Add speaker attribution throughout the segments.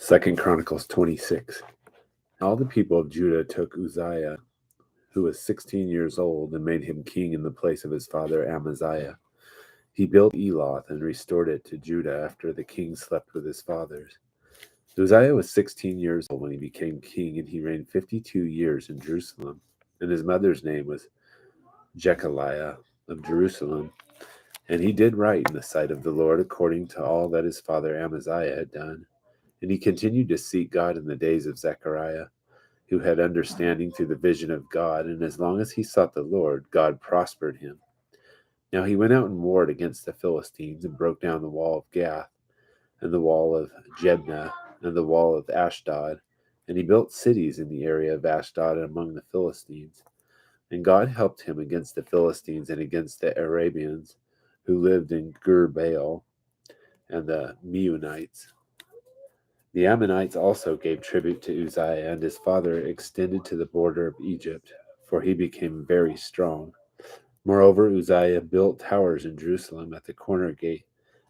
Speaker 1: 2 Chronicles 26. All the people of Judah took Uzziah, who was 16 years old, and made him king in the place of his father Amaziah. He built Eloth and restored it to Judah after the king slept with his fathers. Uzziah was 16 years old when he became king, and he reigned 52 years in Jerusalem. And his mother's name was Jechaliah of Jerusalem. And he did right in the sight of the Lord according to all that his father Amaziah had done. And he continued to seek God in the days of Zechariah, who had understanding through the vision of God, and as long as he sought the Lord, God prospered him. Now he went out and warred against the Philistines, and broke down the wall of Gath, and the wall of Jebnah, and the wall of Ashdod, and he built cities in the area of Ashdod and among the Philistines. And God helped him against the Philistines and against the Arabians, who lived in Gur-baal, and the Meunites. The Ammonites also gave tribute to Uzziah, and his father extended to the border of Egypt, for he became very strong. Moreover, Uzziah built towers in Jerusalem at the corner gate,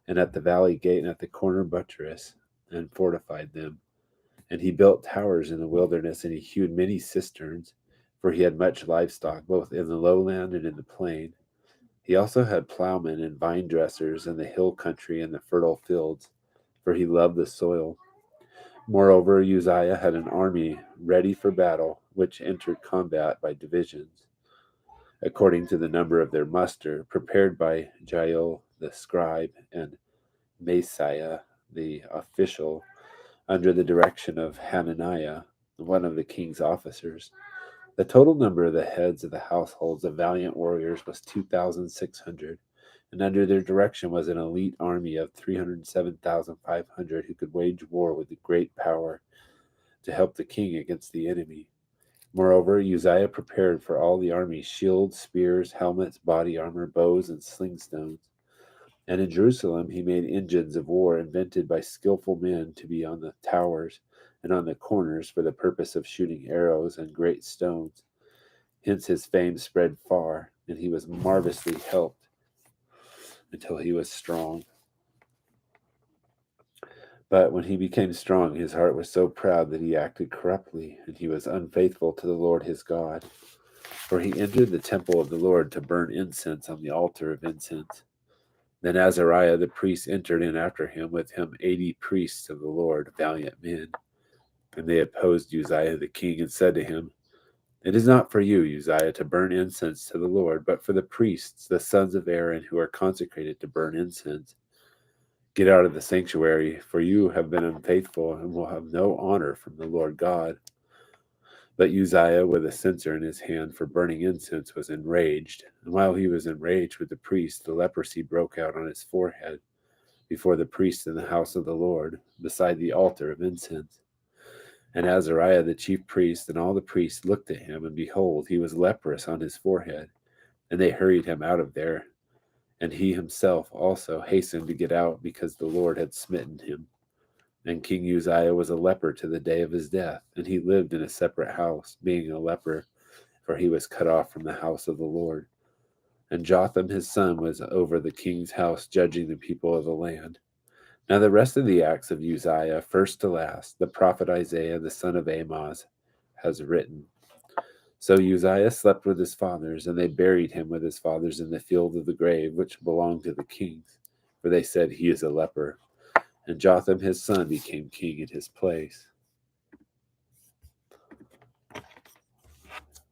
Speaker 1: and at the valley gate, and at the corner buttress, and fortified them. And he built towers in the wilderness, and he hewed many cisterns, for he had much livestock, both in the lowland and in the plain. He also had plowmen and vine dressers in the hill country and the fertile fields, for he loved the soil. Moreover, Uzziah had an army ready for battle, which entered combat by divisions, according to the number of their muster, prepared by Jael the scribe and Messiah the official, under the direction of Hananiah, one of the king's officers. The total number of the heads of the households of valiant warriors was 2,600, and under their direction was an elite army of 307,500 who could wage war with great power to help the king against the enemy. Moreover, Uzziah prepared for all the army shields, spears, helmets, body armor, bows, and sling stones. And in Jerusalem he made engines of war invented by skillful men to be on the towers and on the corners for the purpose of shooting arrows and great stones. Hence his fame spread far, and he was marvelously helped until he was strong. But when he became strong, his heart was so proud that he acted corruptly, and he was unfaithful to the Lord his God. For he entered the temple of the Lord to burn incense on the altar of incense. Then Azariah the priest entered in after him, with him 80 priests of the Lord, valiant men. And they opposed Uzziah the king, and said to him, "It is not for you, Uzziah, to burn incense to the Lord, but for the priests, the sons of Aaron, who are consecrated to burn incense. Get out of the sanctuary, for you have been unfaithful, and will have no honor from the Lord God." But Uzziah, with a censer in his hand for burning incense, was enraged. And while he was enraged with the priest, the leprosy broke out on his forehead before the priest in the house of the Lord, beside the altar of incense. And Azariah the chief priest and all the priests looked at him, and behold, he was leprous on his forehead. And they hurried him out of there. And he himself also hastened to get out, because the Lord had smitten him. And King Uzziah was a leper to the day of his death, and he lived in a separate house, being a leper, for he was cut off from the house of the Lord. And Jotham his son was over the king's house, judging the people of the land. Now the rest of the acts of Uzziah, first to last, the prophet Isaiah the son of Amoz has written. So Uzziah slept with his fathers, and they buried him with his fathers in the field of the grave, which belonged to the kings, for they said, "He is a leper." And Jotham his son became king in his place.